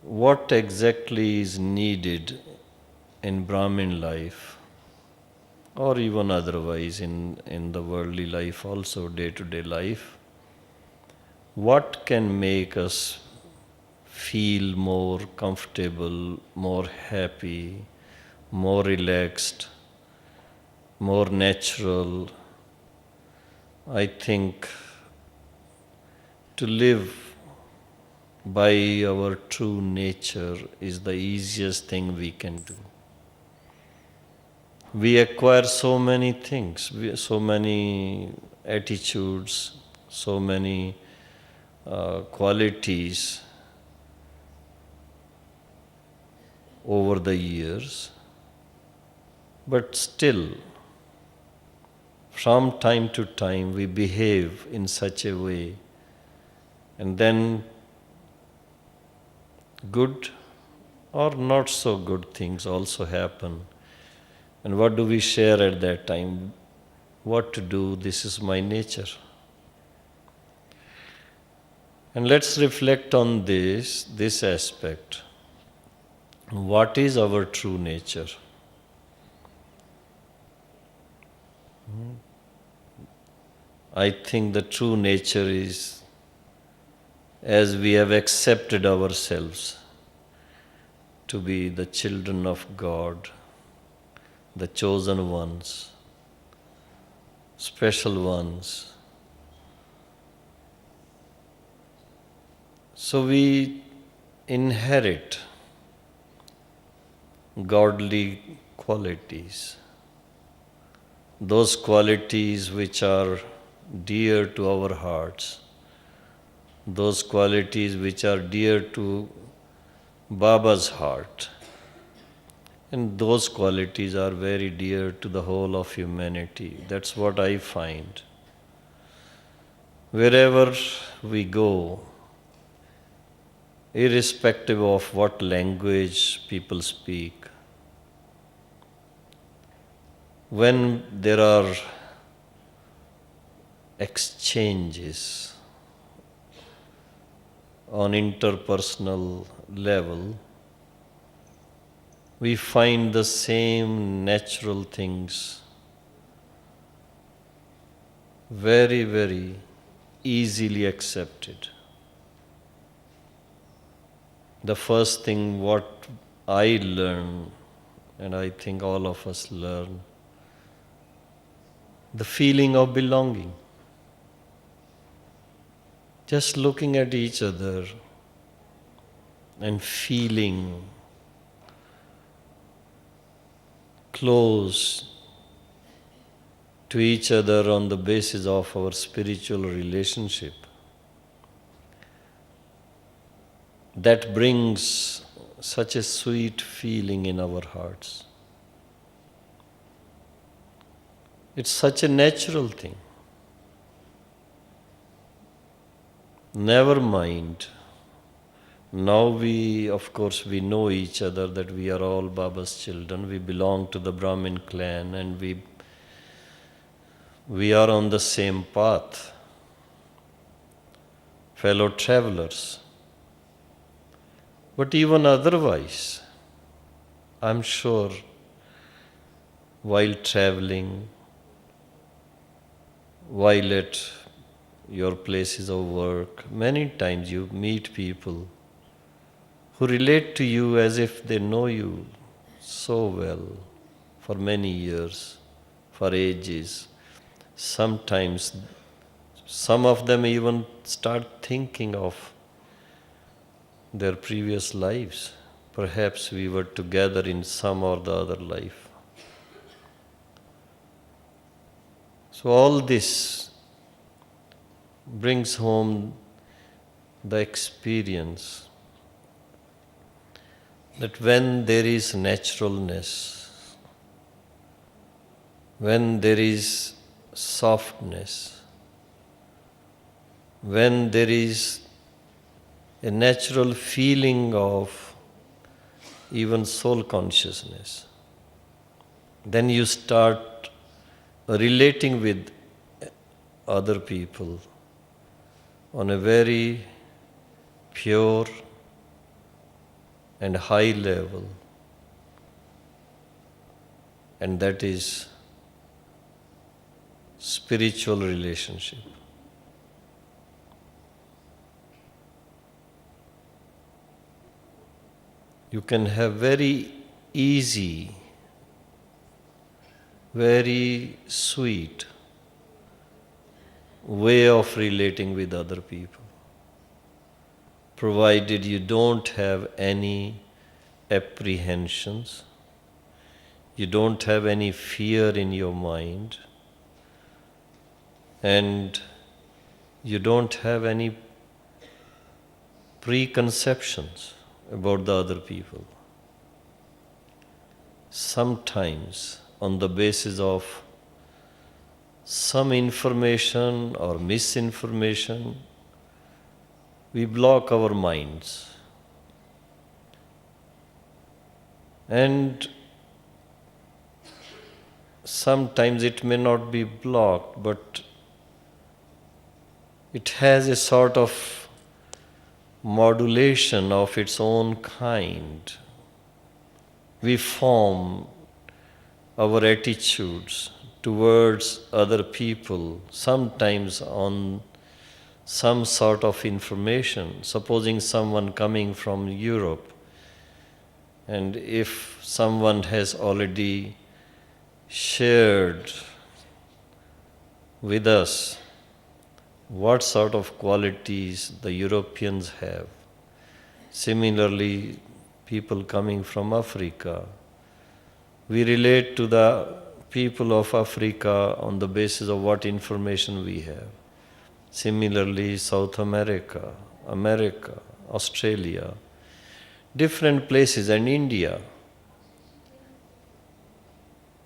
what exactly is needed in Brahmin life, or even otherwise in the worldly life also, day-to-day life. What can make us feel more comfortable, more happy, more relaxed, more natural? I think to live by our true nature is the easiest thing we can do. We acquire so many things, so many attitudes, so many qualities over the years, but still, from time to time, we behave in such a way, and then good or not so good things also happen. And what do we share at that time? What to do? This is my nature. And let's reflect on this aspect. What is our true nature? I think the true nature is as we have accepted ourselves to be the children of God, the chosen ones, special ones. So we inherit godly qualities, those qualities which are dear to our hearts, those qualities which are dear to Baba's heart. And those qualities are very dear to the whole of humanity. That's what I find. Wherever we go, irrespective of what language people speak, when there are exchanges on interpersonal level, we find the same natural things very, very easily accepted. The first thing what I learn, and I think all of us learn, the feeling of belonging. Just looking at each other and feeling close to each other on the basis of our spiritual relationship. That brings such a sweet feeling in our hearts. It's such a natural thing. Never mind. Now of course, we know each other, that we are all Baba's children. We belong to the Brahmin clan and we are on the same path, fellow travelers. But even otherwise, I'm sure while traveling, while at your places of work, many times you meet people who relate to you as if they know you so well for many years, for ages. Sometimes some of them even start thinking of their previous lives. Perhaps we were together in some or the other life. So all this brings home the experience that when there is naturalness, when there is softness, when there is a natural feeling of even soul consciousness, then you start relating with other people on a very pure, and high level, and that is spiritual relationship. You can have very easy, very sweet way of relating with other people, provided you don't have any apprehensions, you don't have any fear in your mind, and you don't have any preconceptions about the other people. Sometimes, on the basis of some information or misinformation, we block our minds. And sometimes it may not be blocked, but it has a sort of modulation of its own kind. We form our attitudes towards other people sometimes on some sort of information. Supposing someone coming from Europe, and if someone has already shared with us what sort of qualities the Europeans have. Similarly, people coming from Africa, we relate to the people of Africa on the basis of what information we have. Similarly, South America, America, Australia, different places, and India.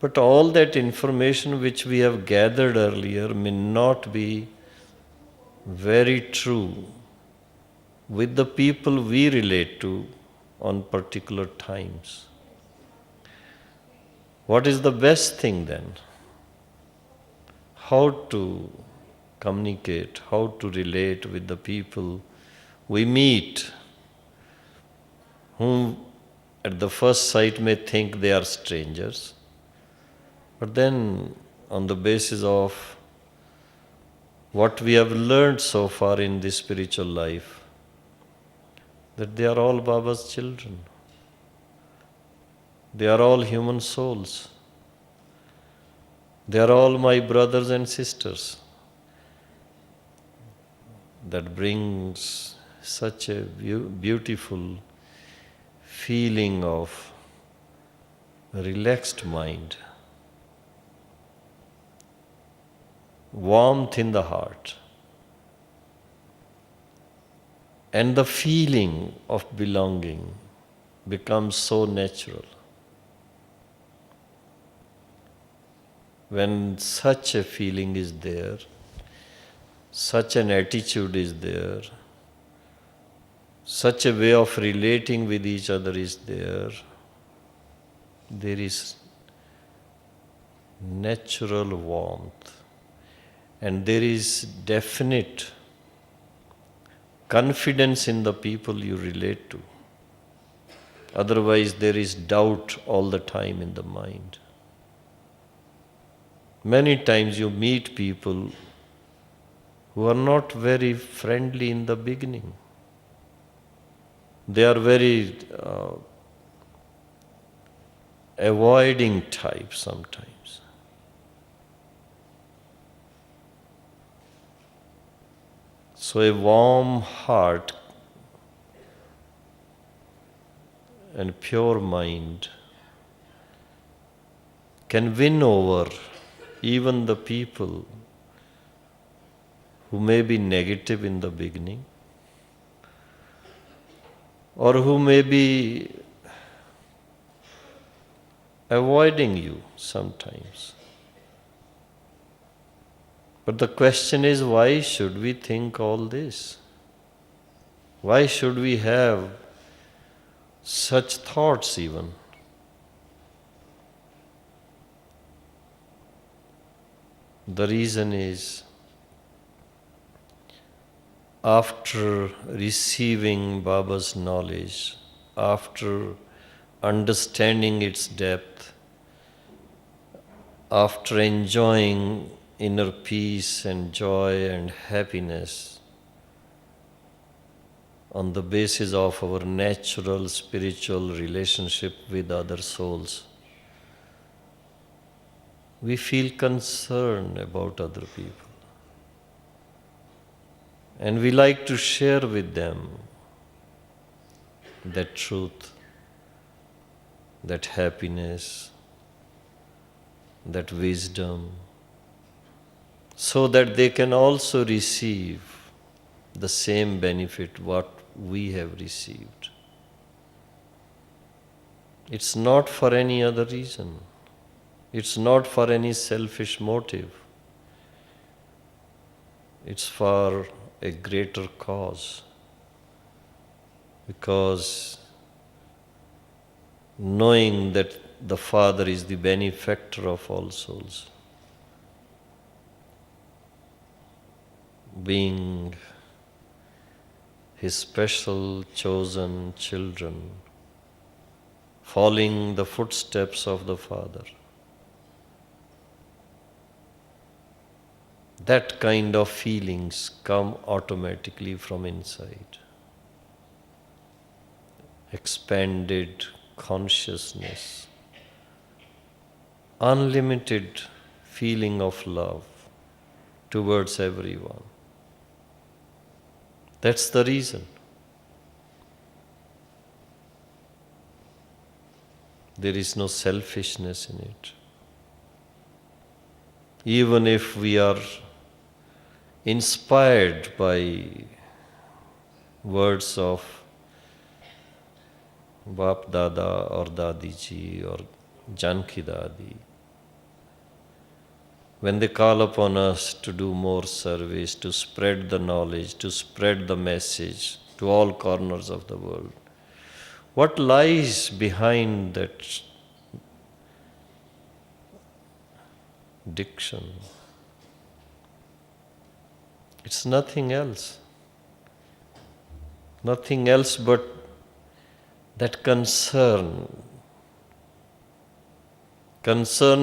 But all that information which we have gathered earlier may not be very true with the people we relate to on particular times. What is the best thing then? How to communicate, how to relate with the people we meet, whom at the first sight may think they are strangers, but then on the basis of what we have learned so far in this spiritual life, that they are all Baba's children. They are all human souls. They are all my brothers and sisters. That brings such a beautiful feeling of a relaxed mind, warmth in the heart, and the feeling of belonging becomes so natural. When such a feeling is there, such an attitude is there, such a way of relating with each other is there is natural warmth, and there is definite confidence in the people you relate to. Otherwise, there is doubt all the time in the mind. Many times you meet people who are not very friendly in the beginning. They are very avoiding type sometimes. So a warm heart and pure mind can win over even the people who may be negative in the beginning, or who may be avoiding you sometimes. But the question is, why should we think all this? Why should we have such thoughts even? The reason is, after receiving Baba's knowledge, after understanding its depth, after enjoying inner peace and joy and happiness on the basis of our natural spiritual relationship with other souls, we feel concern about other people. And we like to share with them that truth, that happiness, that wisdom, so that they can also receive the same benefit what we have received. It's not for any other reason. It's not for any selfish motive. It's for a greater cause. Because knowing that the Father is the benefactor of all souls, being His special chosen children, following the footsteps of the Father, that kind of feelings come automatically from inside. Expanded consciousness, unlimited feeling of love towards everyone. That's the reason. There is no selfishness in it. Even if we are inspired by words of Baap Dada or Dadi Ji or Janki Dadi, when they call upon us to do more service, to spread the knowledge, to spread the message to all corners of the world, what lies behind that diction? It's nothing else. Nothing else but that concern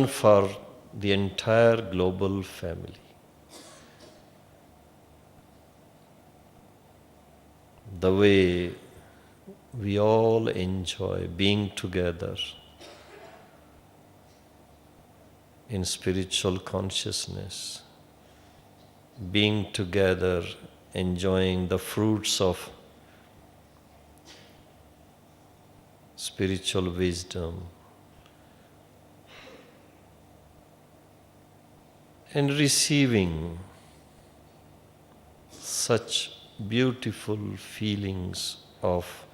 for the entire global family. The way we all enjoy being together in spiritual consciousness, being together, enjoying the fruits of spiritual wisdom, and receiving such beautiful feelings of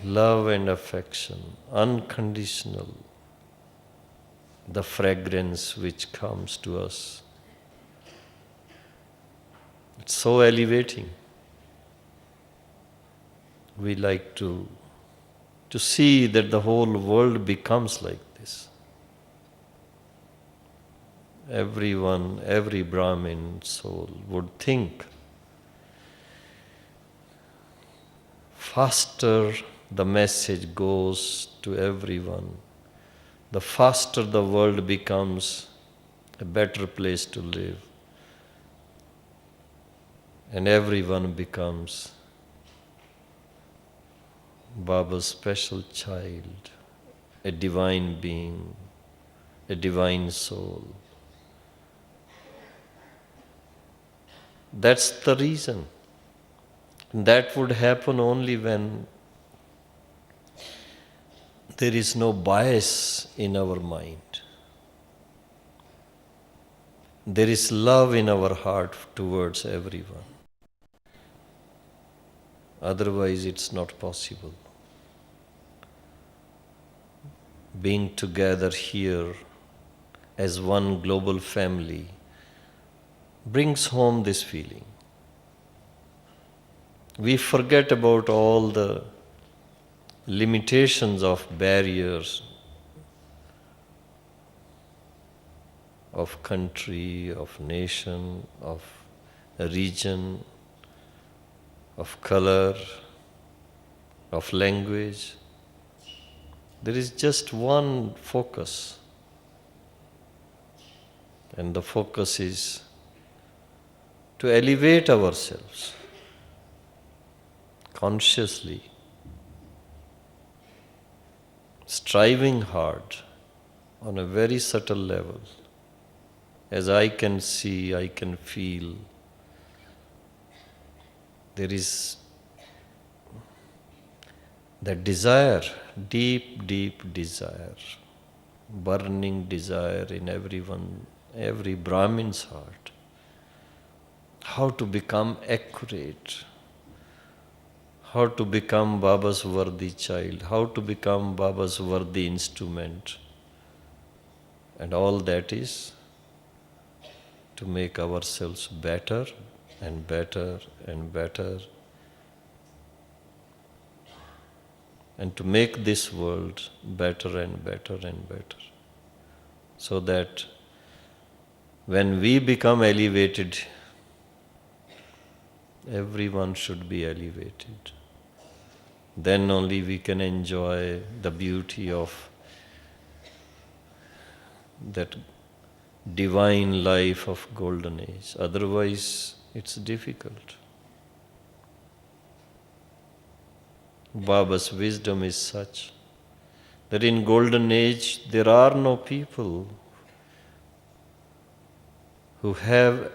love and affection, unconditional, the fragrance which comes to us. It's so elevating. We like to see that the whole world becomes like this. Everyone, every Brahmin soul would think, faster the message goes to everyone, the faster the world becomes a better place to live, and everyone becomes Baba's special child, a divine being, a divine soul. That's the reason. That would happen only when there is no bias in our mind. There is love in our heart towards everyone. Otherwise, it's not possible. Being together here as one global family brings home this feeling. We forget about all the limitations of barriers of country, of nation, of a region, of color, of language. There is just one focus, and the focus is to elevate ourselves consciously, striving hard on a very subtle level. As I can see, I can feel, there is that desire, deep, deep desire, burning desire in everyone, every Brahmin's heart. How to become accurate, how to become Baba's worthy child, how to become Baba's worthy instrument. And all that is to make ourselves better and better and better, and to make this world better and better and better. So that when we become elevated, everyone should be elevated. Then only we can enjoy the beauty of that divine life of golden age. Otherwise, it's difficult. Baba's wisdom is such that in golden age there are no people who have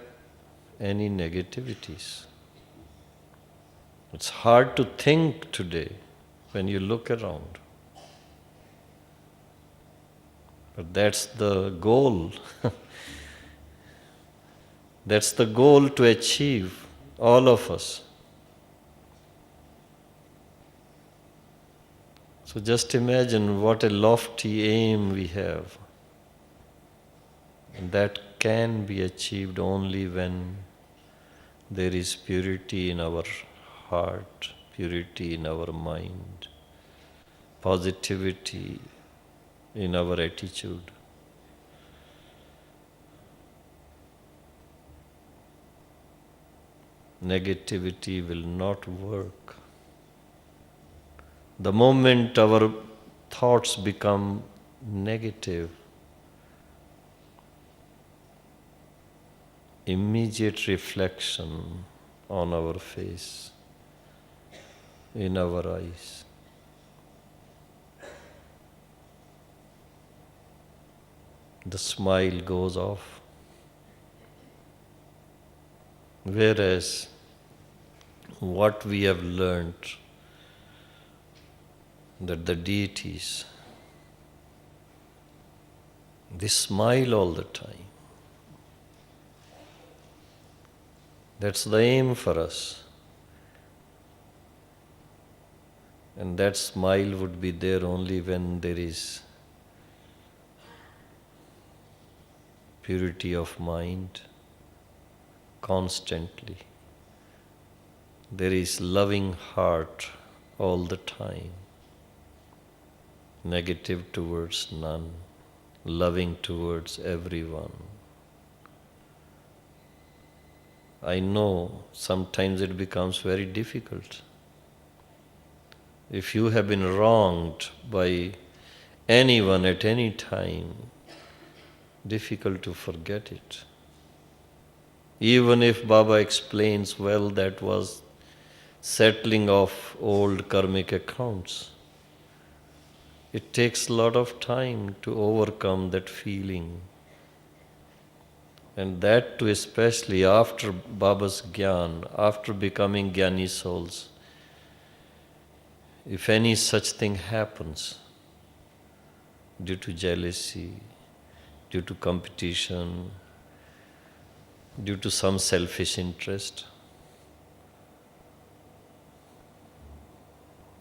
any negativities. It's hard to think today when you look around. But that's the goal. That's the goal to achieve, all of us. So just imagine what a lofty aim we have. And that can be achieved only when there is purity in our heart, purity in our mind, positivity in our attitude. Negativity will not work. The moment our thoughts become negative, immediate reflection on our face, in our eyes. The smile goes off. Whereas what we have learnt, that the deities, they smile all the time. That's the aim for us. And that smile would be there only when there is purity of mind constantly. There is loving heart all the time. Negative towards none, loving towards everyone. I know sometimes it becomes very difficult. If you have been wronged by anyone at any time, difficult to forget it. Even if Baba explains, well, that was settling of old karmic accounts. It takes a lot of time to overcome that feeling. And that too especially after Baba's Gyan, after becoming Gyani souls. If any such thing happens due to jealousy, due to competition, due to some selfish interest,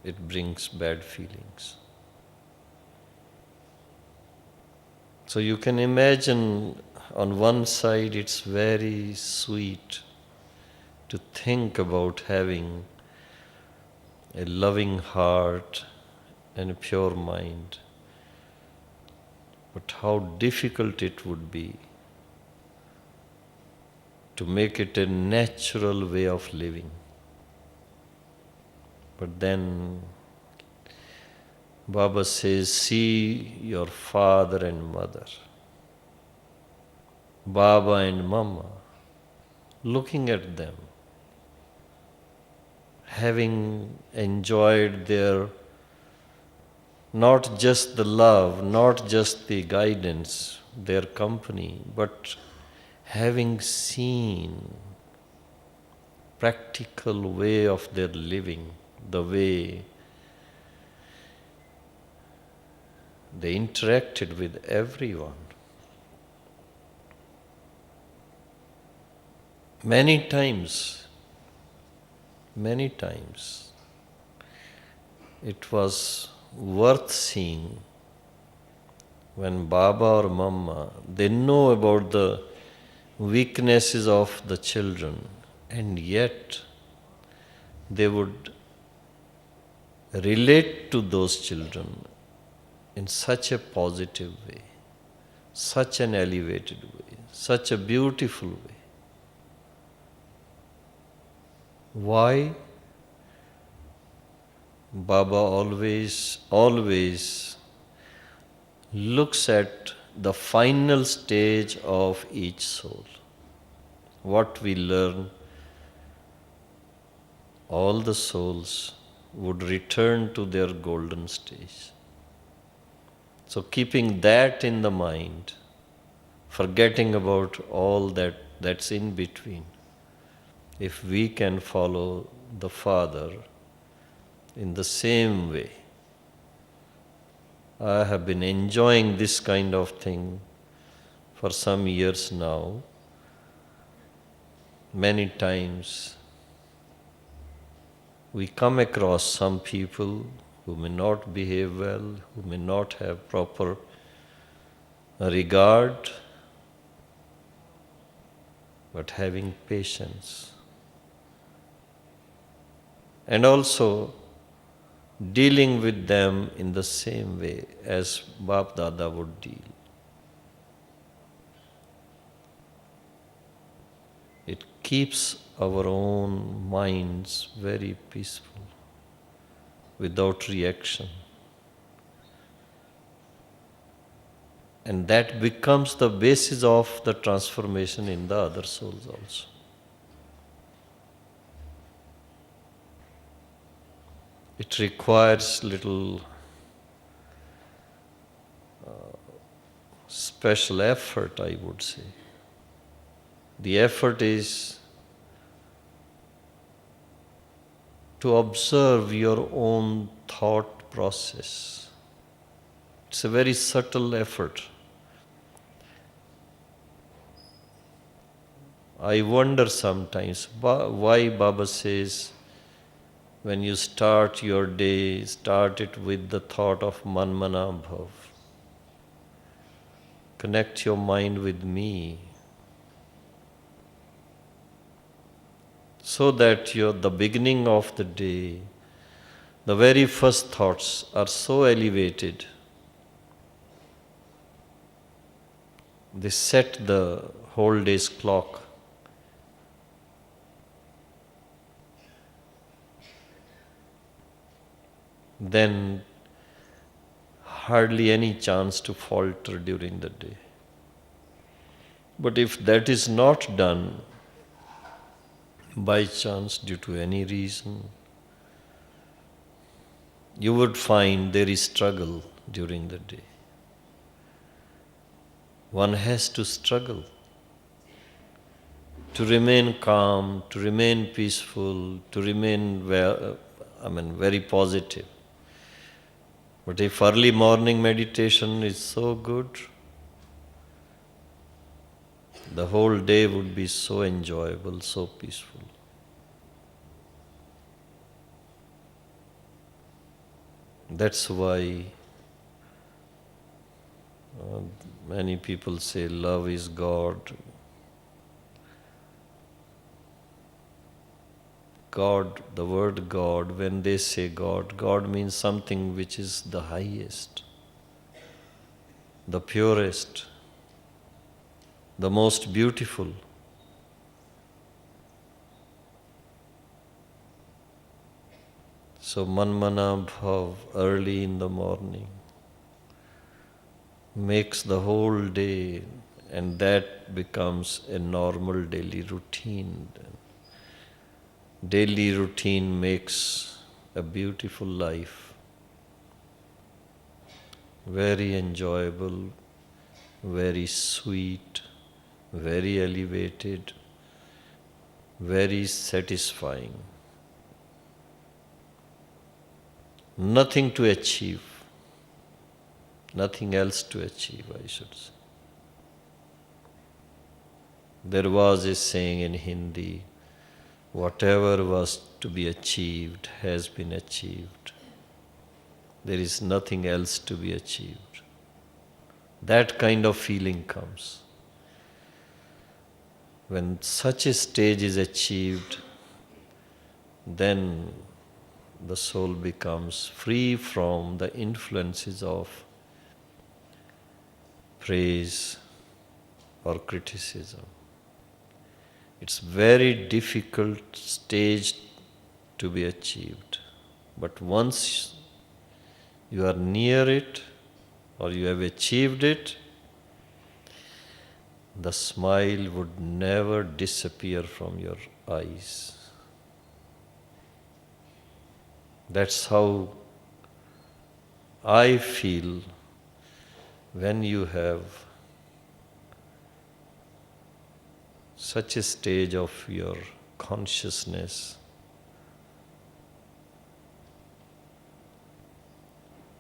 it brings bad feelings. So you can imagine, on one side it's very sweet to think about having a loving heart and a pure mind. But how difficult it would be to make it a natural way of living. But then Baba says, see your father and mother, Baba and Mama, looking at them, having enjoyed their not just the love, not just the guidance, their company, but having seen practical way of their living, the way they interacted with everyone. Many times, it was worth seeing when Baba or Mama, they know about the weaknesses of the children, and yet they would relate to those children in such a positive way, such an elevated way, such a beautiful way. Why? Baba always looks at the final stage of each soul. What we learn, all the souls would return to their golden stage. So keeping that in the mind, forgetting about all that's in between, if we can follow the Father in the same way. I have been enjoying this kind of thing for some years now. Many times we come across some people who may not behave well, who may not have proper regard, but having patience. And also dealing with them in the same way as Bap Dada would deal. It keeps our own minds very peaceful, without reaction. And that becomes the basis of the transformation in the other souls also. It requires little special effort, I would say. The effort is to observe your own thought process. It's a very subtle effort. I wonder sometimes why Baba says, when you start your day, start it with the thought of Manmana Bhav. Connect your mind with me, so that the beginning of the day, the very first thoughts are so elevated. They set the whole day's clock. Then hardly any chance to falter during the day. But if that is not done, by chance, due to any reason, you would find there is struggle during the day. One has to struggle to remain calm, to remain peaceful, to remain very positive. But if early morning meditation is so good, the whole day would be so enjoyable, so peaceful. That's why many people say love is God. God, the word God, when they say God, God means something which is the highest, the purest, the most beautiful. So Manmana Bhav early in the morning makes the whole day, and that becomes a normal daily routine. Daily routine makes a beautiful life, very enjoyable, very sweet, very elevated, very satisfying. Nothing to achieve, nothing else to achieve, I should say. There was a saying in Hindi, whatever was to be achieved has been achieved. There is nothing else to be achieved. That kind of feeling comes. When such a stage is achieved, then the soul becomes free from the influences of praise or criticism. It's very difficult stage to be achieved. But once you are near it or you have achieved it, the smile would never disappear from your eyes. That's how I feel when you have such a stage of your consciousness.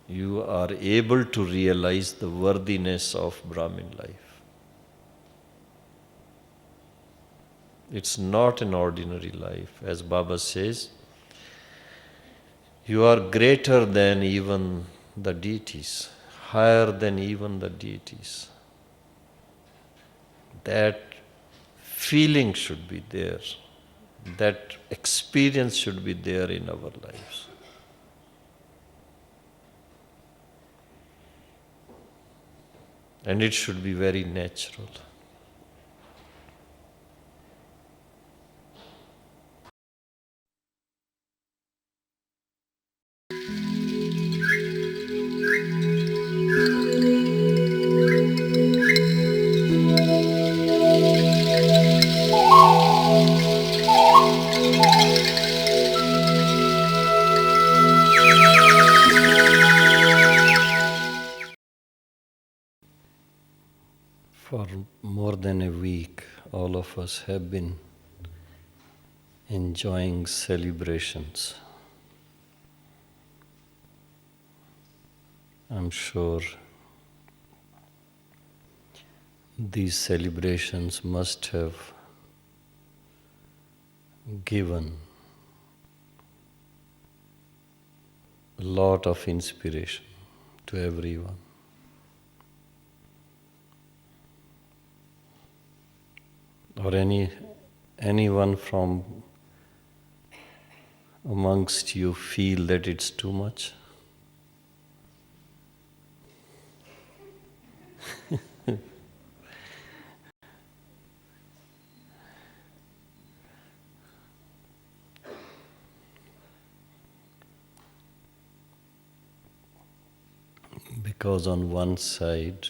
You are able to realize the worthiness of Brahmin life. It's not an ordinary life. As Baba says, you are greater than even the deities, higher than even the deities. That feeling should be there. That experience should be there in our lives. And it should be very natural. For more than a week, all of us have been enjoying celebrations. I'm sure these celebrations must have given a lot of inspiration to everyone. Or anyone from amongst you feel that it's too much? Because on one side,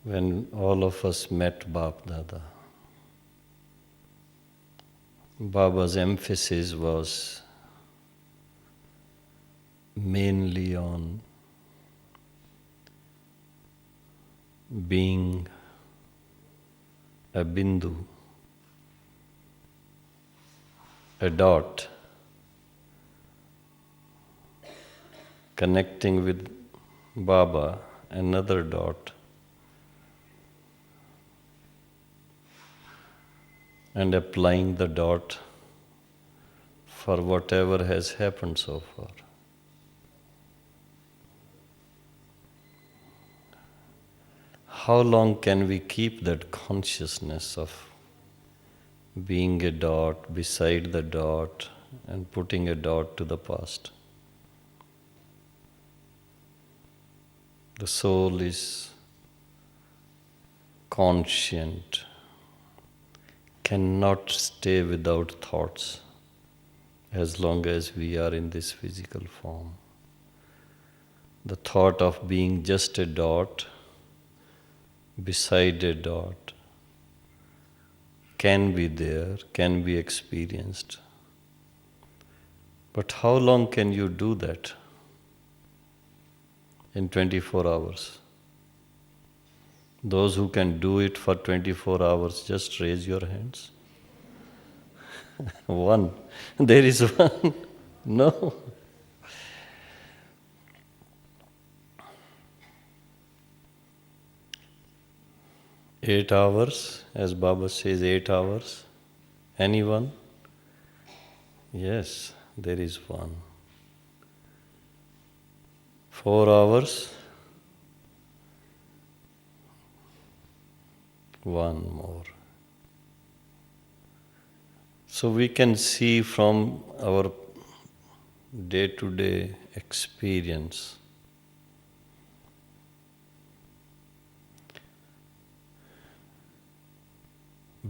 when all of us met Bap Dada, Baba's emphasis was mainly on being a bindu, a dot, connecting with Baba, another dot, and applying the dot for whatever has happened so far. How long can we keep that consciousness of being a dot beside the dot and putting a dot to the past? The soul is conscient, cannot stay without thoughts. as long as we are in this physical form. The thought of being just a dot beside a dot can be there, can be experienced. But how long can you do that? In 24 hours. Those who can do it for 24 hours, just raise your hands. One. There is one. No. 8 hours, as Baba says, 8 hours. Anyone? Yes, there is one. 4 hours? One more. So we can see from our day-to-day experience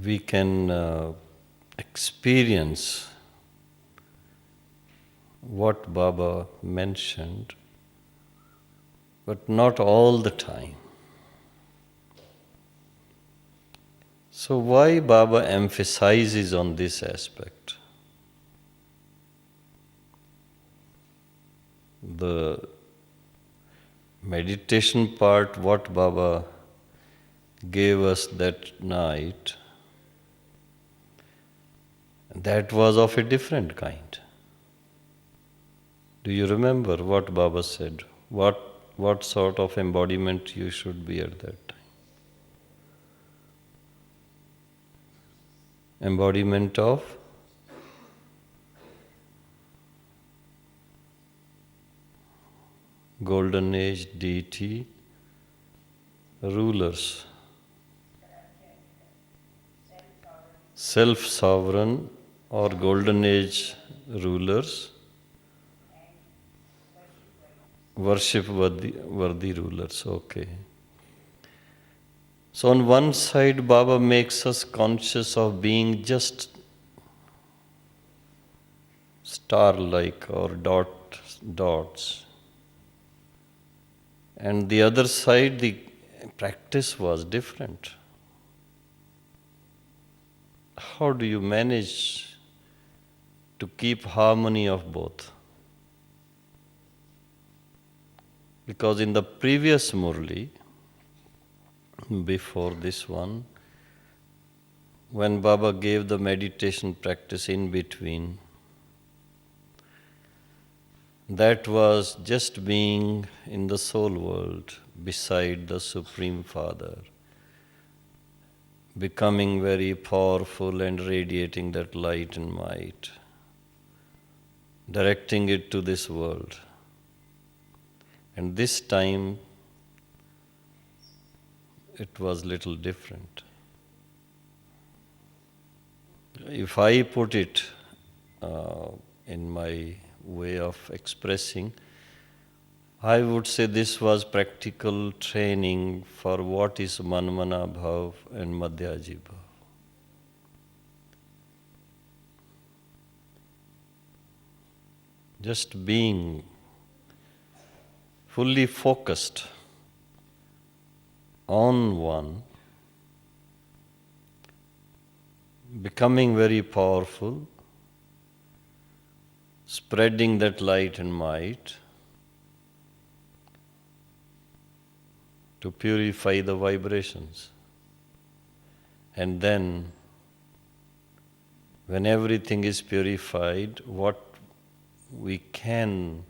we can experience what Baba mentioned, but not all the time. So why Baba emphasizes on this aspect? The meditation part, what Baba gave us that night, that was of a different kind. Do you remember what Baba said? What sort of embodiment you should be at that time? Embodiment of Golden Age deity rulers, self-sovereign or Golden Age rulers, worship-worthy rulers. Okay. So on one side, Baba makes us conscious of being just star-like or dots. And the other side, the practice was different. How do you manage to keep harmony of both? Because in the previous Murli, before this one, when Baba gave the meditation practice in between, that was just being in the soul world beside the Supreme Father, becoming very powerful and radiating that light and might, directing it to this world. And this time, it was little different. If I put it in my way of expressing, I would say this was practical training for what is Manmana Bhav and Madhyaji Bhav. Just being fully focused on one, becoming very powerful, spreading that light and might to purify the vibrations. And then, when everything is purified, what we can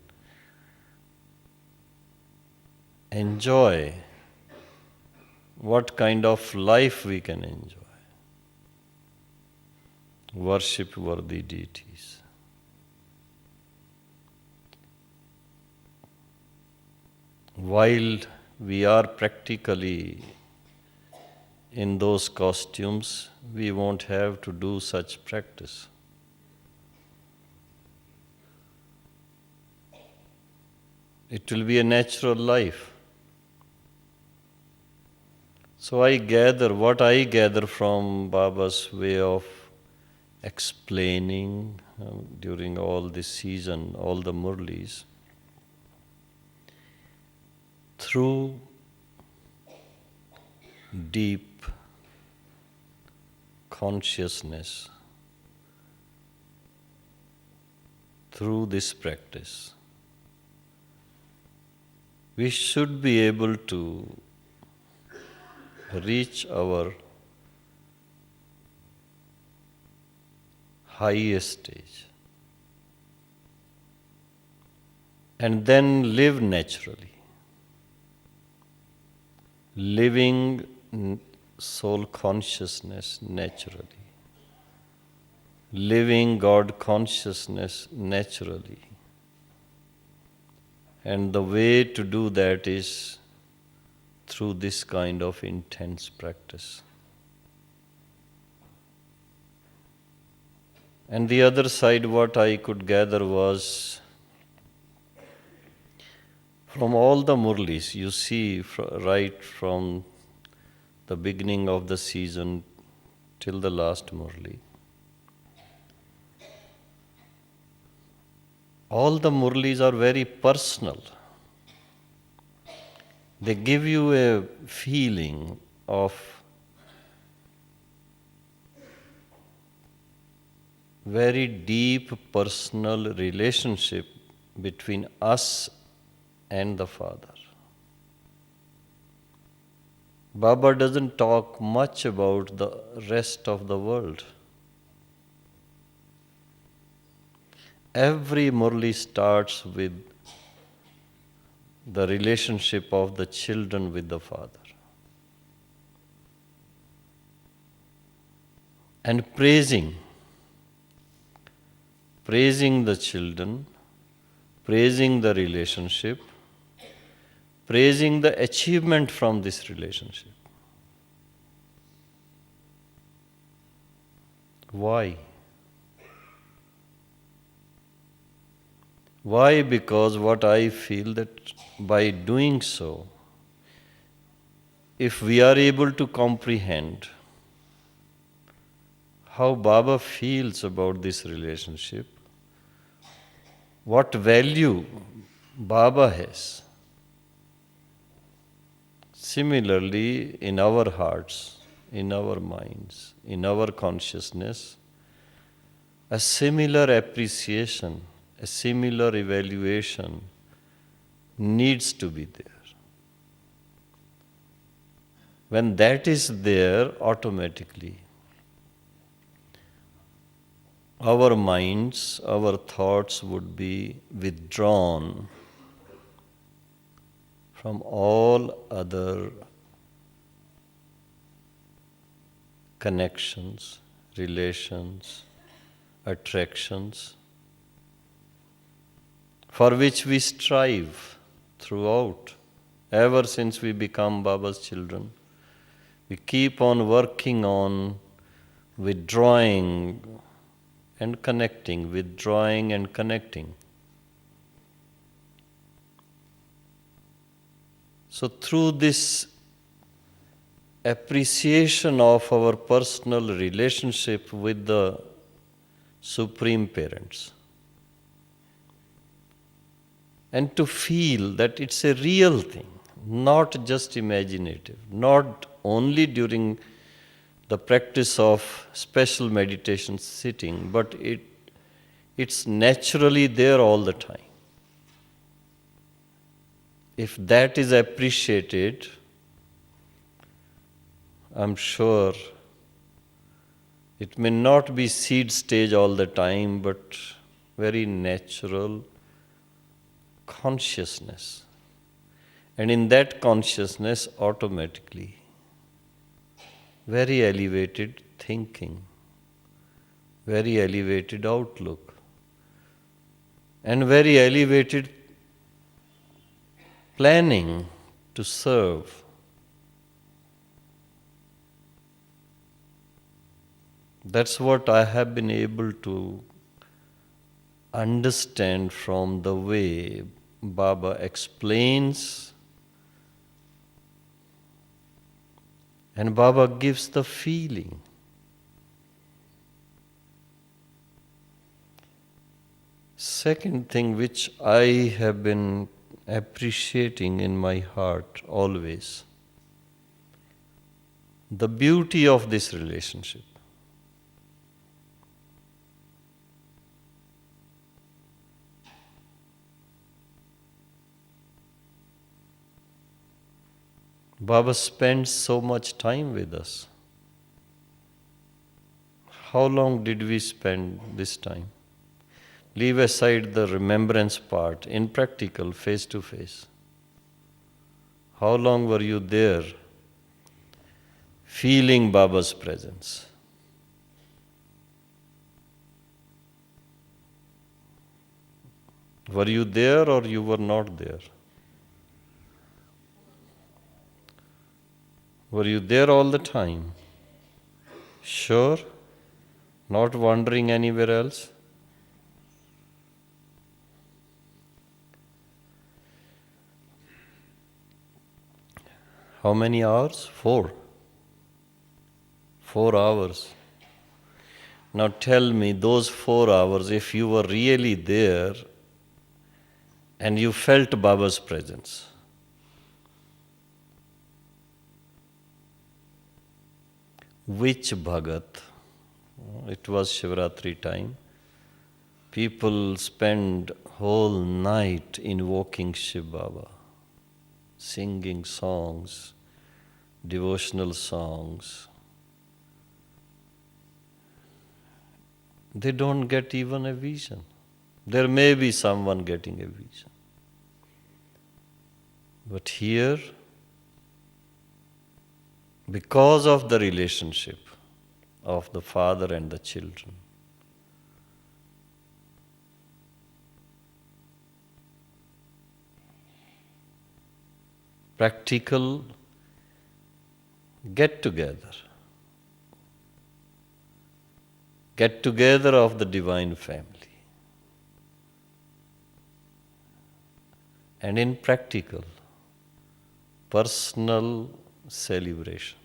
enjoy, what kind of life we can enjoy. Worship-worthy deities. While we are practically in those costumes, we won't have to do such practice. It will be a natural life. So what I gather from Baba's way of explaining during all this season, all the Murlis, through deep consciousness, through this practice, we should be able to reach our highest stage and then live naturally, living soul consciousness naturally, living God consciousness naturally. And the way to do that is through this kind of intense practice. And the other side, what I could gather was from all the Murlis, you see, right from the beginning of the season till the last Murli, all the Murlis are very personal. They give you a feeling of very deep personal relationship between us and the Father. Baba doesn't talk much about the rest of the world. Every Murli starts with the relationship of the children with the Father. And praising the children, praising the relationship, praising the achievement from this relationship. Why? Why? Because what I feel that by doing so, if we are able to comprehend how Baba feels about this relationship, what value Baba has. Similarly, in our hearts, in our minds, in our consciousness, a similar appreciation, a similar evaluation needs to be there. When that is there, automatically, our minds, our thoughts would be withdrawn from all other connections, relations, attractions, for which we strive throughout, ever since we become Baba's children. We keep on working on withdrawing and connecting, withdrawing and connecting. So through this appreciation of our personal relationship with the Supreme Parents, and to feel that it's a real thing, not just imaginative, not only during the practice of special meditation sitting, but it's naturally there all the time. If that is appreciated, I'm sure it may not be seed stage all the time, but very natural consciousness. And in that consciousness, automatically, very elevated thinking, very elevated outlook, and very elevated planning to serve. That's what I have been able to understand from the way Baba explains, and Baba gives the feeling. Second thing which I have been appreciating in my heart always, the beauty of this relationship. Baba spends so much time with us. How long did we spend this time? Leave aside the remembrance part, in practical, face to face. How long were you there, feeling Baba's presence? Were you there or you were not there? Were you there all the time? Sure? Not wandering anywhere else? How many hours? 4. 4 hours. Now tell me, those 4 hours, if you were really there and you felt Baba's presence, which Bhagat? It was Shivratri time. People spend whole night invoking Shiv Baba, singing songs, devotional songs. They don't get even a vision. There may be someone getting a vision. But here, because of the relationship of the father and the children, practical get together of the divine family. And in practical, personal celebration.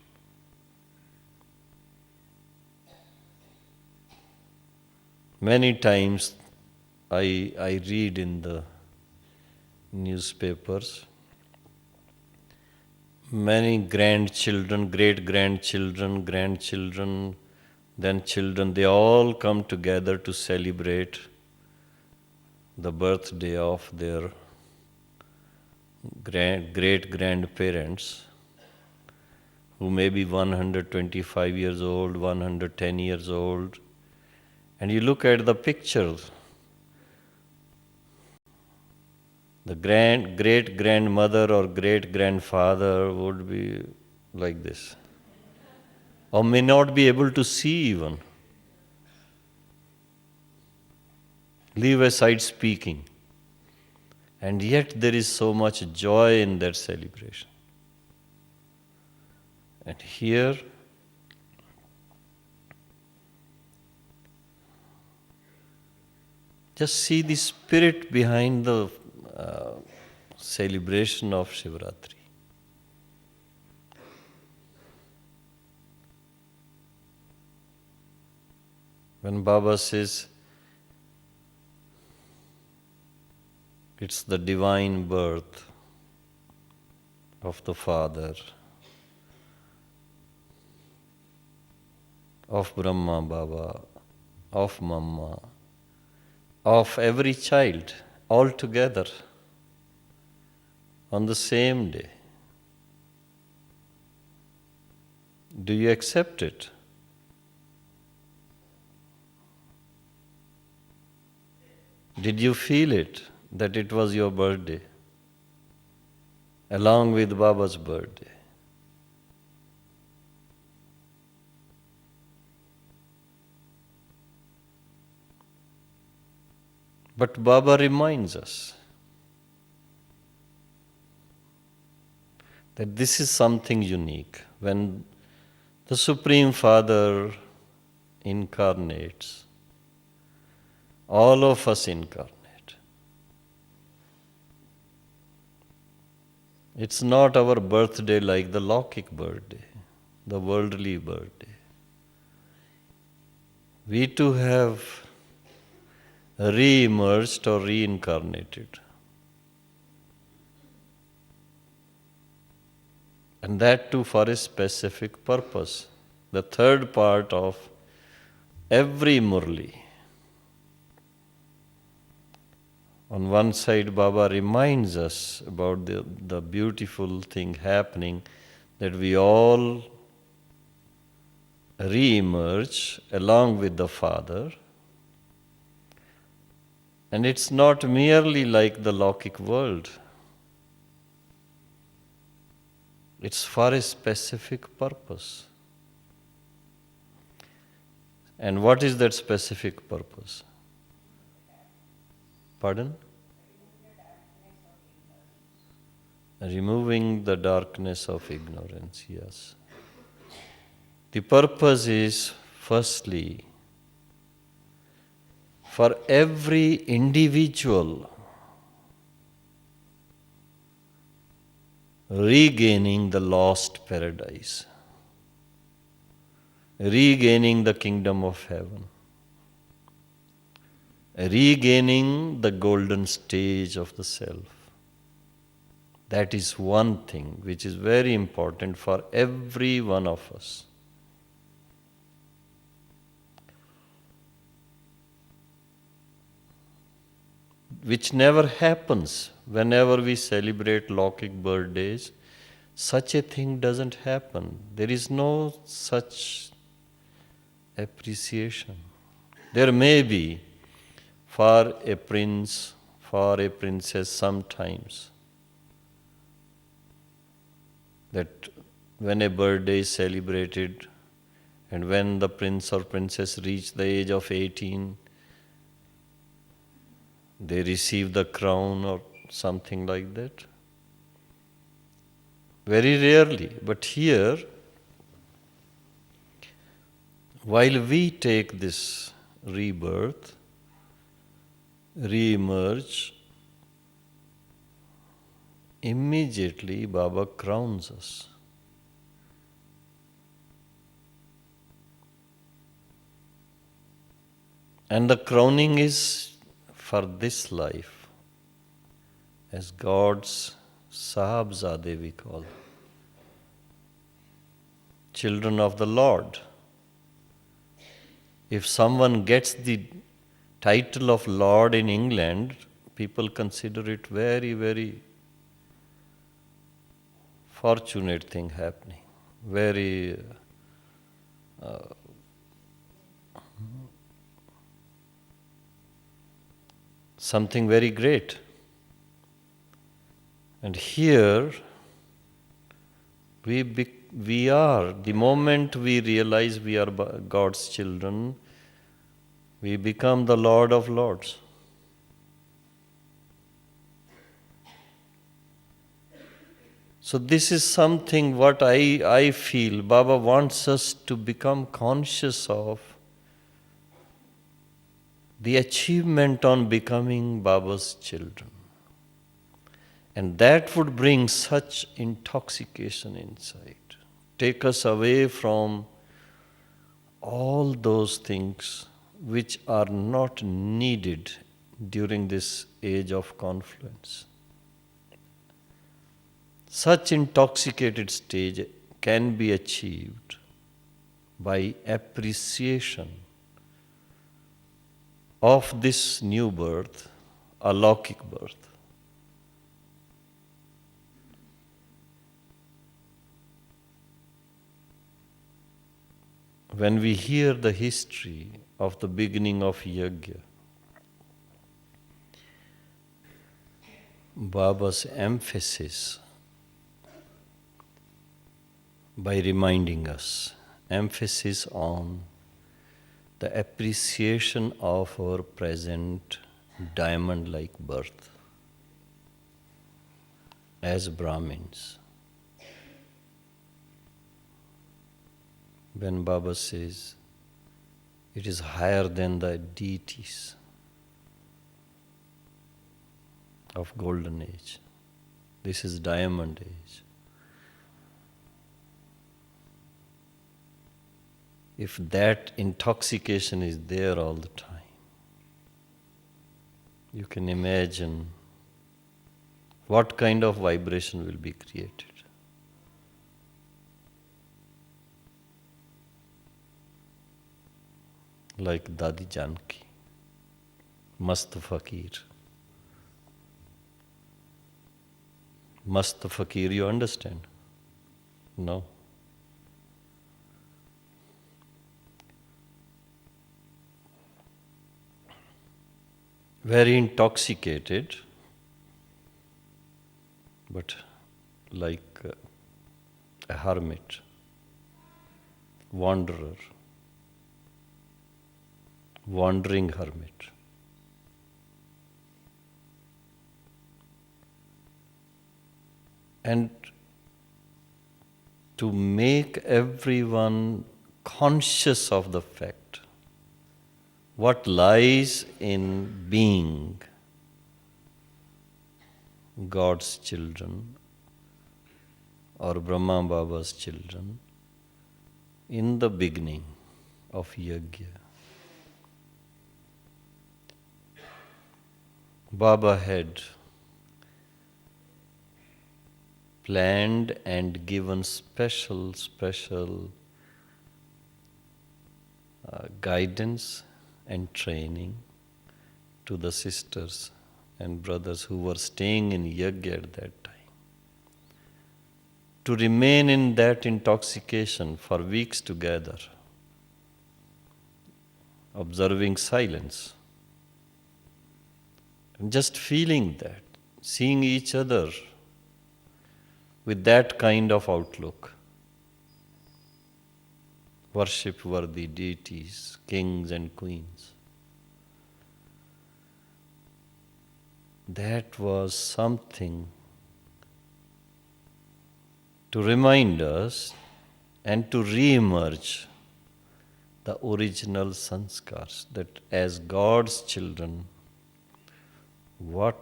Many times I read in the newspapers, many grandchildren, great-grandchildren, grandchildren, then children, they all come together to celebrate the birthday of their great-grandparents, who may be 125 years old, 110 years old. And you look at the pictures, the great-grandmother or great-grandfather would be like this, or may not be able to see even. Leave aside speaking. And yet there is so much joy in that celebration. And here, just see the spirit behind the celebration of Shivratri. When Baba says, it's the divine birth of the Father, of Brahma Baba, of Mamma, of every child, all together on the same day. Do you accept it? Did you feel it, that it was your birthday, along with Baba's birthday? But Baba reminds us that this is something unique. When the Supreme Father incarnates, all of us incarnate. It's not our birthday like the Lokik birthday, the worldly birthday. We too have re-emerged or reincarnated. And that too for a specific purpose. The third part of every Murli. On one side, Baba reminds us about the beautiful thing happening, that we all re-emerge along with the Father. And it's not merely like the Laukic world. It's for a specific purpose. And what is that specific purpose? Pardon? Removing the darkness of ignorance, yes. The purpose is, firstly, for every individual regaining the lost paradise, regaining the kingdom of heaven, regaining the golden stage of the self. That is one thing which is very important for every one of us. Which never happens whenever we celebrate Laukic birthdays. Such a thing doesn't happen. There is no such appreciation. There may be for a prince, for a princess sometimes, that when a birthday is celebrated and when the prince or princess reach the age of 18, they receive the crown or something like that. Very rarely. But here, while we take this rebirth, re-emerge, immediately Baba crowns us. And the crowning is for this life, as God's Sahibzade we call, children of the Lord. If someone gets the title of Lord in England, people consider it very, very fortunate thing happening. Very something very great. And here we are, the moment we realize we are God's children, we become the Lord of Lords. So this is something what I feel Baba wants us to become conscious of, the achievement on becoming Baba's children. And that would bring such intoxication inside, take us away from all those things which are not needed during this age of confluence. Such intoxicated stage can be achieved by appreciation of this new birth, a Laukic birth. When we hear the history of the beginning of Yajna, Baba's emphasis by reminding us, emphasis on the appreciation of our present diamond-like birth as Brahmins. When Baba says it is higher than the deities of golden age, this is diamond age. If that intoxication is there all the time, You can imagine what kind of vibration will be created. Like Dadi Janki, Mast Fakir. Mast Fakir, you understand? No. Very intoxicated, but like a hermit, wanderer, wandering hermit. And to make everyone conscious of the fact what lies in being God's children or Brahma Baba's children in the beginning of Yajna. Baba had planned and given special guidance and training to the sisters and brothers who were staying in Yajna at that time. To remain in that intoxication for weeks together, observing silence, and just feeling that, seeing each other with that kind of outlook. Worship-worthy deities, kings and queens. That was something to remind us and to re-emerge the original sanskars, that as God's children, what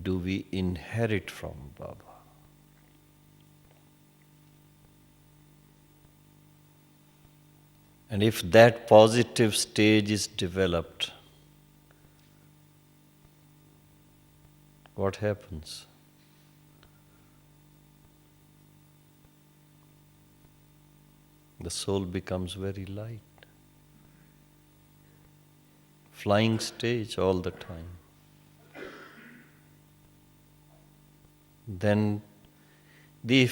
do we inherit from Baba? And if that positive stage is developed, what happens? The soul becomes very light. Flying stage all the time. Then the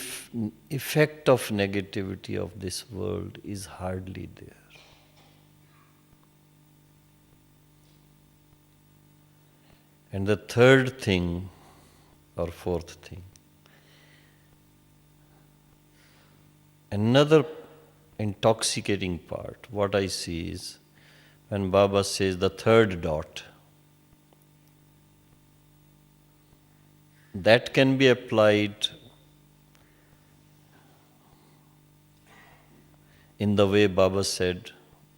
effect of negativity of this world is hardly there. And the third thing, or fourth thing, another intoxicating part, what I see is when Baba says the third dot, that can be applied in the way Baba said,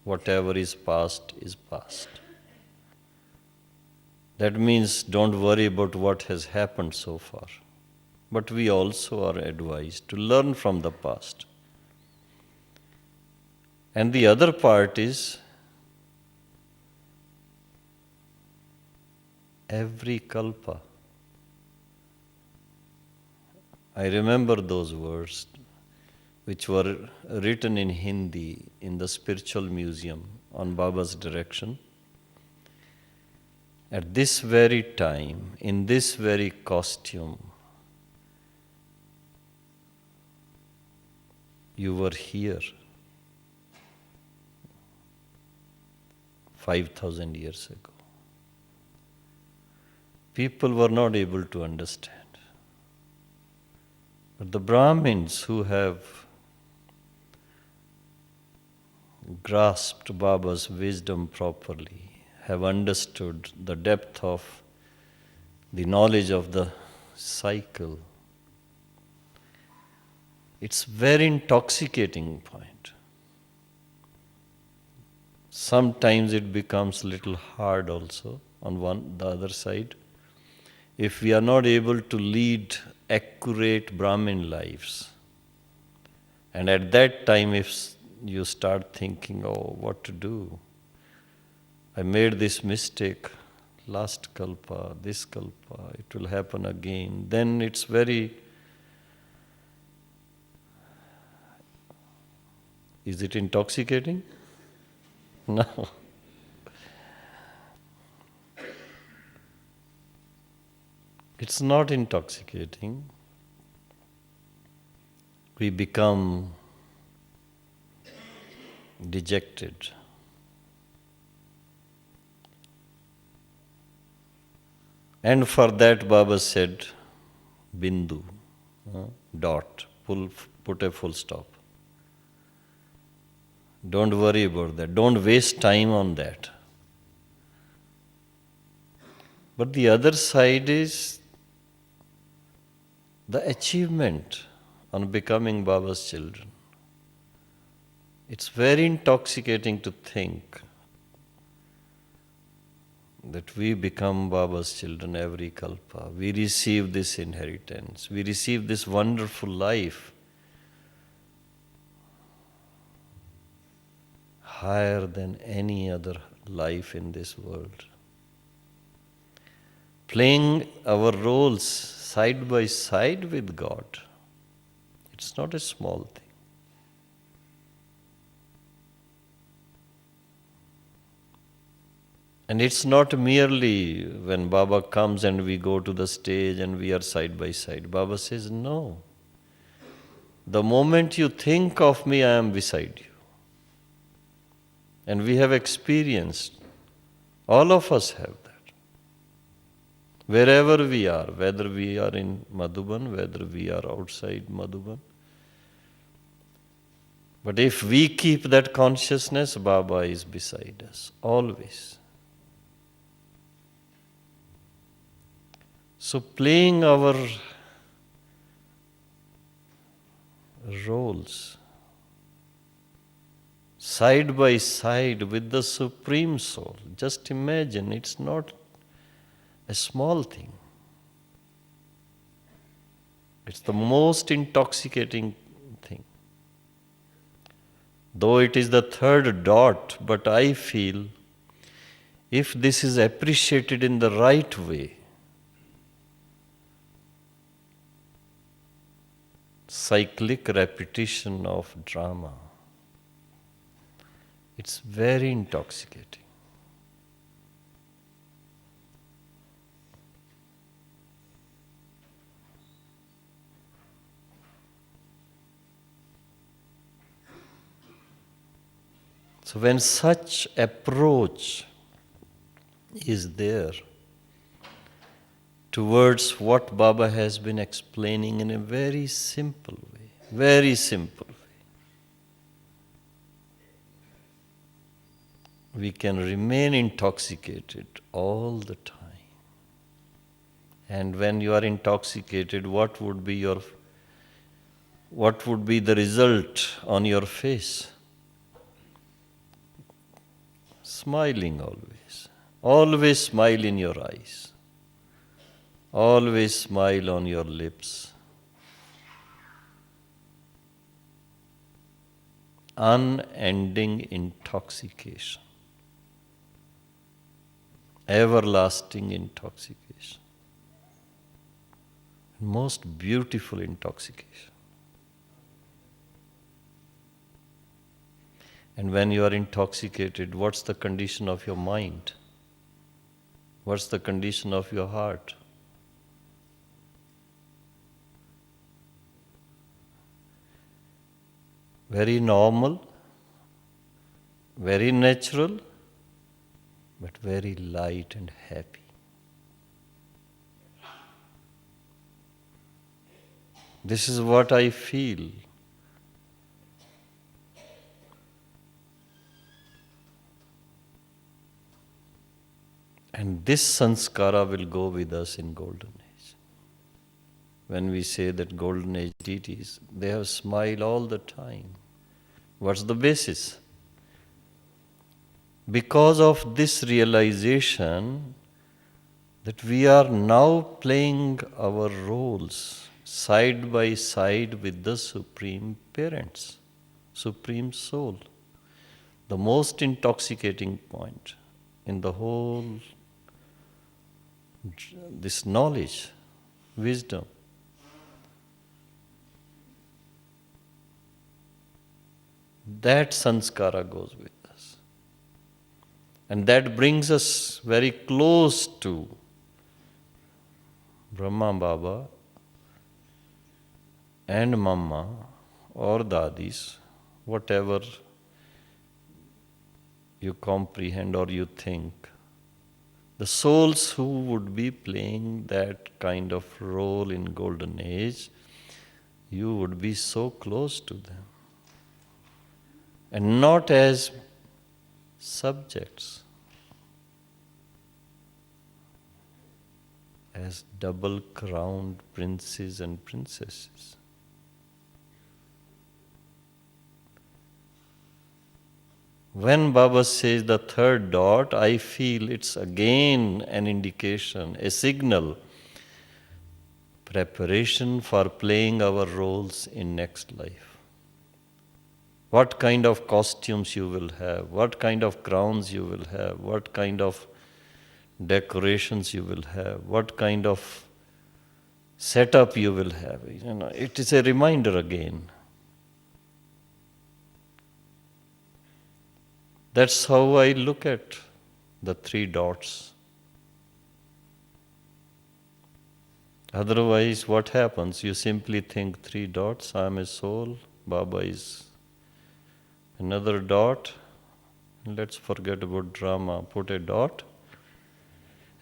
whatever is past is past. That means don't worry about what has happened so far. But we also are advised to learn from the past. And the other part is every kalpa. I remember those words which were written in Hindi in the spiritual museum on Baba's direction. At this very time, in this very costume, you were here 5,000 years ago. People were not able to understand. But the Brahmins who have grasped Baba's wisdom properly have understood the depth of the knowledge of the cycle. It's very intoxicating point. Sometimes it becomes a little hard also on the other side. If we are not able to lead accurate Brahmin lives, and at that time if you start thinking, oh, what to do? I made this mistake last kalpa, this kalpa, it will happen again. Then it's very... Is it intoxicating? No. It's not intoxicating. We become dejected. And for that Baba said, Bindu, dot, put a full stop. Don't worry about that. Don't waste time on that. But the other side is the achievement on becoming Baba's children. It's very intoxicating to think that we become Baba's children every kalpa. We receive this inheritance. We receive this wonderful life, higher than any other life in this world. Playing our roles side by side with God. It's not a small thing. And it's not merely when Baba comes and we go to the stage and we are side by side. Baba says, no. The moment you think of me, I am beside you. And we have experienced, all of us have that. Wherever we are, whether we are in Madhuban, whether we are outside Madhuban. But if we keep that consciousness, Baba is beside us, always. So playing our roles side by side with the Supreme Soul, just imagine, it's not a small thing. It's the most intoxicating thing. Though it is the third dot, but I feel if this is appreciated in the right way, cyclic repetition of drama, it's very intoxicating. So when such approach is there towards what Baba has been explaining in a very simple way, we can remain intoxicated all the time. And when you are intoxicated, what would be the result on your face? Smiling always. Always smile in your eyes. Always smile on your lips. Unending intoxication. Everlasting intoxication. Most beautiful intoxication. And when you are intoxicated, what's the condition of your mind? What's the condition of your heart? Very normal, very natural, but very light and happy. This is what I feel. And this sanskara will go with us in Golden Age. When we say that Golden Age deities, they have smile all the time. What's the basis? Because of this realization that we are now playing our roles side by side with the Supreme Parents, Supreme Soul, the most intoxicating point in the whole this knowledge, wisdom. That sanskara goes with us. And that brings us very close to Brahma Baba and Mama or Dadis, whatever you comprehend or you think. The souls who would be playing that kind of role in Golden Age, you would be so close to them. And not as subjects, as double-crowned princes and princesses. When Baba says the third dot, I feel it's again an indication, a signal, preparation for playing our roles in next life. What kind of costumes you will have, what kind of crowns you will have, what kind of decorations you will have, what kind of setup you will have. It is a reminder again. That's how I look at the three dots. Otherwise, what happens? You simply think three dots, I am a soul, Baba is another dot. Let's forget about drama, put a dot.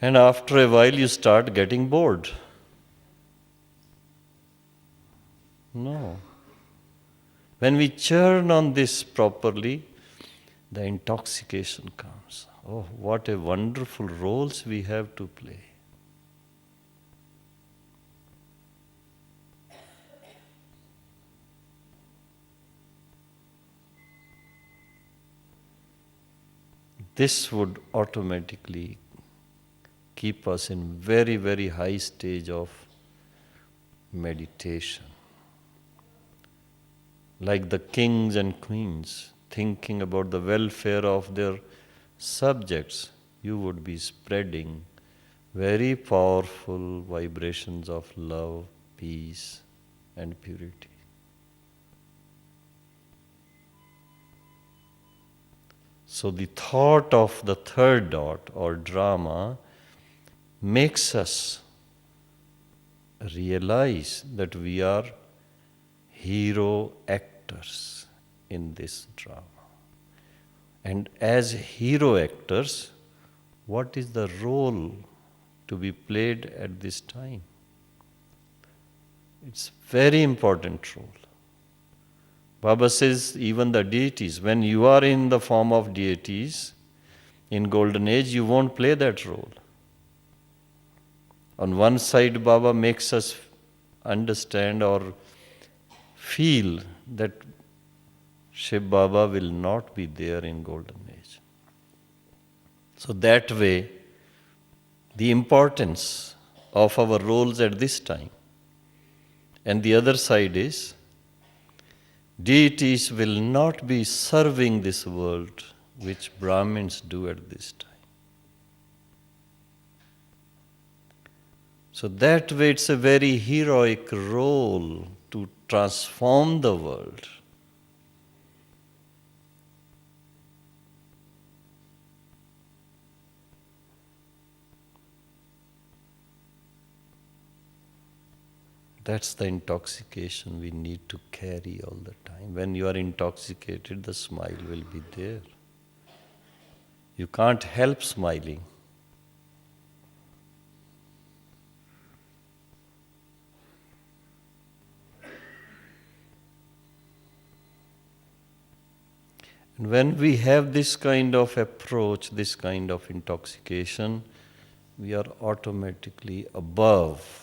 And after a while, you start getting bored. No. When we churn on this properly, the intoxication comes. Oh, what a wonderful roles we have to play. This would automatically keep us in very, very high stage of meditation. Like the kings and queens, thinking about the welfare of their subjects, you would be spreading very powerful vibrations of love, peace, and purity. So the thought of the third dot or drama makes us realize that we are hero actors in this drama. And as hero actors, what is the role to be played at this time? It's very important role. Baba says even the deities, when you are in the form of deities, in Golden Age, you won't play that role. On one side, Baba makes us understand or feel that Shiv Baba will not be there in Golden Age. So that way, the importance of our roles at this time. And the other side is, deities will not be serving this world which Brahmins do at this time. So that way it's a very heroic role to transform the world. That's the intoxication we need to carry all the time. When you are intoxicated, the smile will be there. You can't help smiling. And when we have this kind of approach, this kind of intoxication, we are automatically above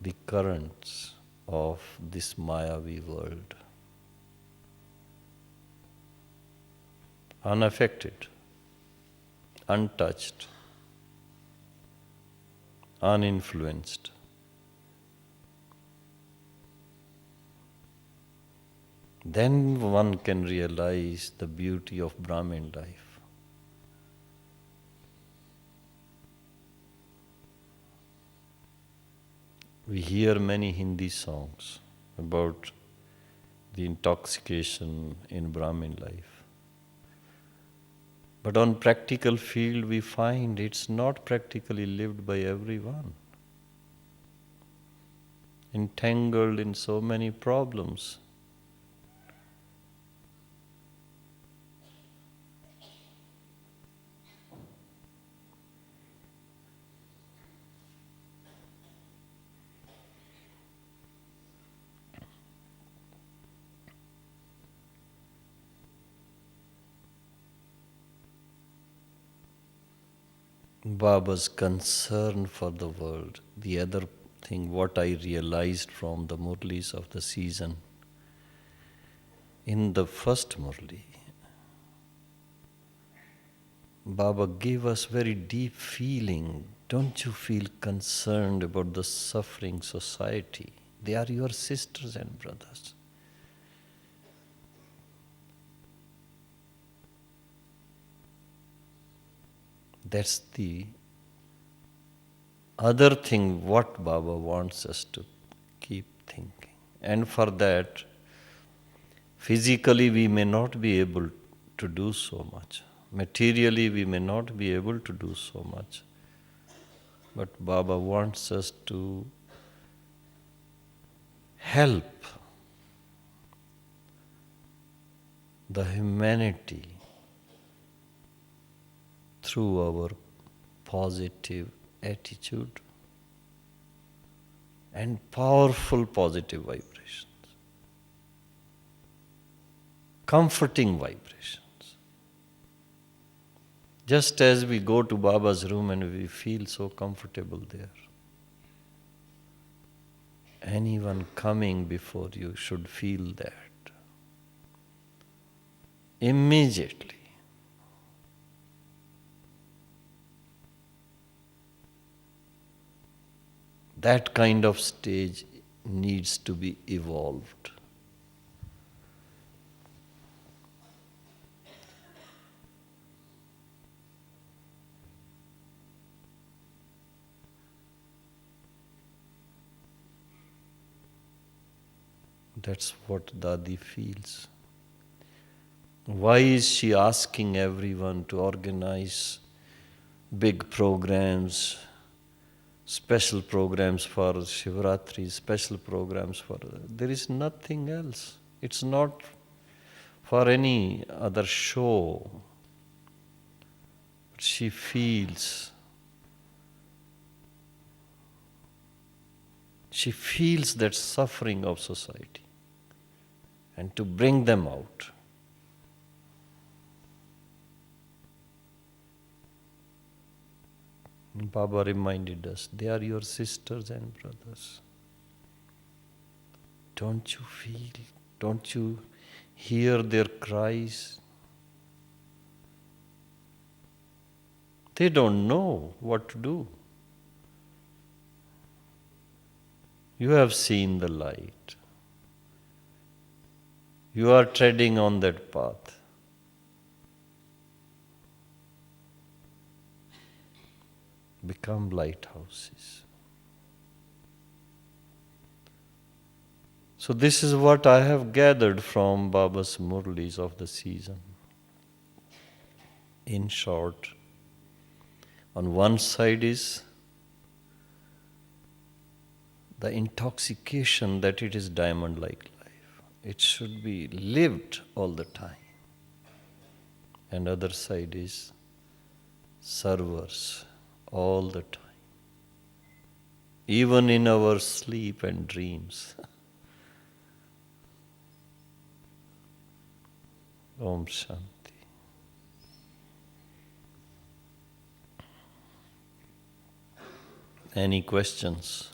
the currents of this Mayavi world. Unaffected, untouched, uninfluenced. Then one can realize the beauty of Brahmin life. We hear many Hindi songs about the intoxication in Brahmin life. But on practical field, we find it's not practically lived by everyone. Entangled in so many problems. Baba's concern for the world. The other thing, what I realized from the Murlis of the season, in the first Murli, Baba gave us very deep feeling. Don't you feel concerned about the suffering society? They are your sisters and brothers. That's the other thing what Baba wants us to keep thinking. And for that, physically we may not be able to do so much. Materially we may not be able to do so much. But Baba wants us to help the humanity through our positive attitude and powerful positive vibrations, comforting vibrations. Just as we go to Baba's room and we feel so comfortable there, anyone coming before you should feel that immediately. That kind of stage needs to be evolved. That's what Dadi feels. Why is she asking everyone to organize big programs, special programs for Shivratri, special programs for... There is nothing else. It's not for any other show. But she feels that suffering of society and to bring them out. Baba reminded us, they are your sisters and brothers. Don't you feel, don't you hear their cries? They don't know what to do. You have seen the light. You are treading on that path. Become lighthouses. So this is what I have gathered from Baba's Murlis of the season. In short, on one side is the intoxication that it is diamond-like life. It should be lived all the time. And other side is servers all the time. Even in our sleep and dreams. Om Shanti. Any questions?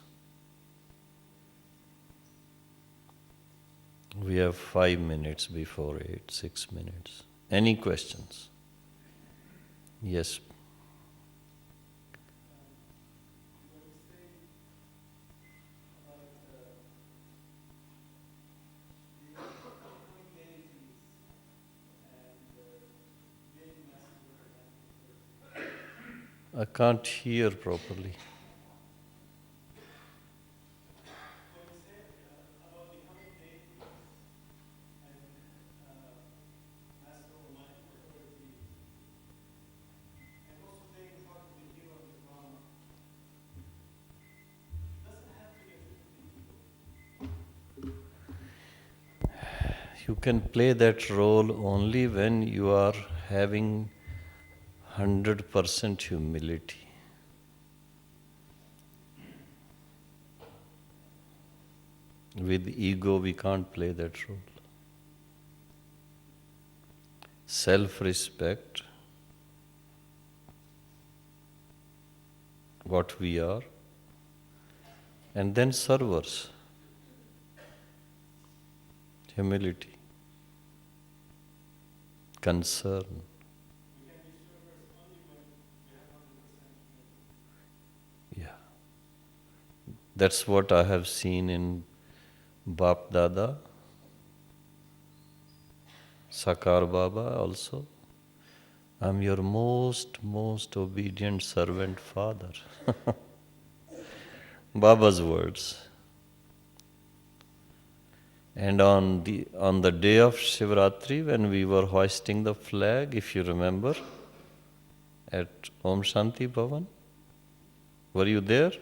We have 5 minutes before 8, 6 minutes. Any questions? Yes. I can't hear properly. You can play that role only when you are having 100% humility. With ego, we can't play that role. Self-respect, what we are, and then servers. Humility, concern. Yeah. That's what I have seen in Bap Dada, Sakar Baba also. I'm your most obedient servant father. Baba's words. And on the day of Shivratri, when we were hoisting the flag, if you remember, at Om Shanti Bhavan, were you there?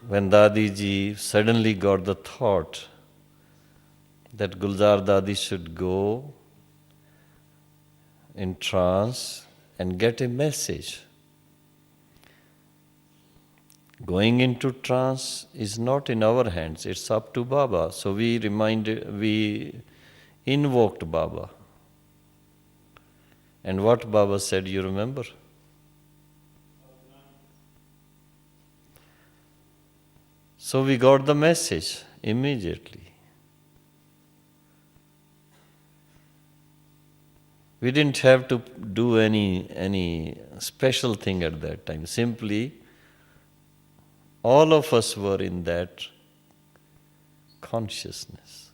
When Dadi ji suddenly got the thought that Gulzar Dadi should go in trance and get a message. Going into trance is not in our hands, it's up to Baba. So we invoked Baba. And what Baba said, you remember? So we got the message immediately. We didn't have to do any special thing at that time. Simply, all of us were in that consciousness,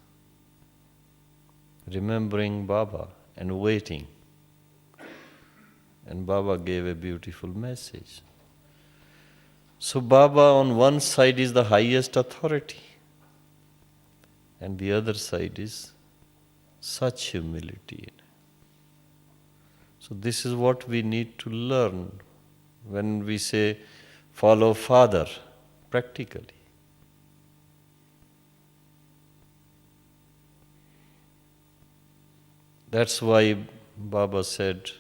remembering Baba and waiting. And Baba gave a beautiful message. So Baba on one side is the highest authority, and the other side is such humility. So this is what we need to learn when we say follow Father practically. That's why Baba said,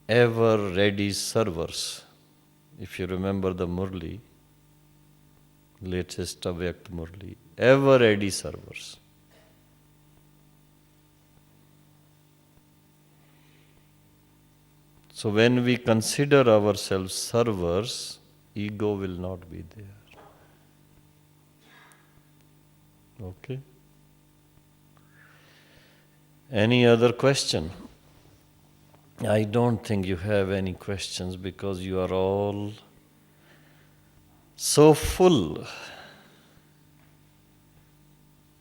ever ready servers. If you remember the Murli, latest Avyakt Murli, ever ready servers. So when we consider ourselves servers, ego will not be there. Okay? Any other question? I don't think you have any questions because you are all so full,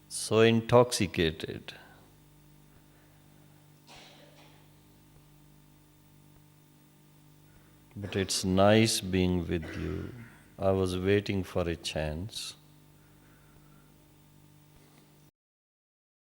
so intoxicated. But it's nice being with you. I was waiting for a chance.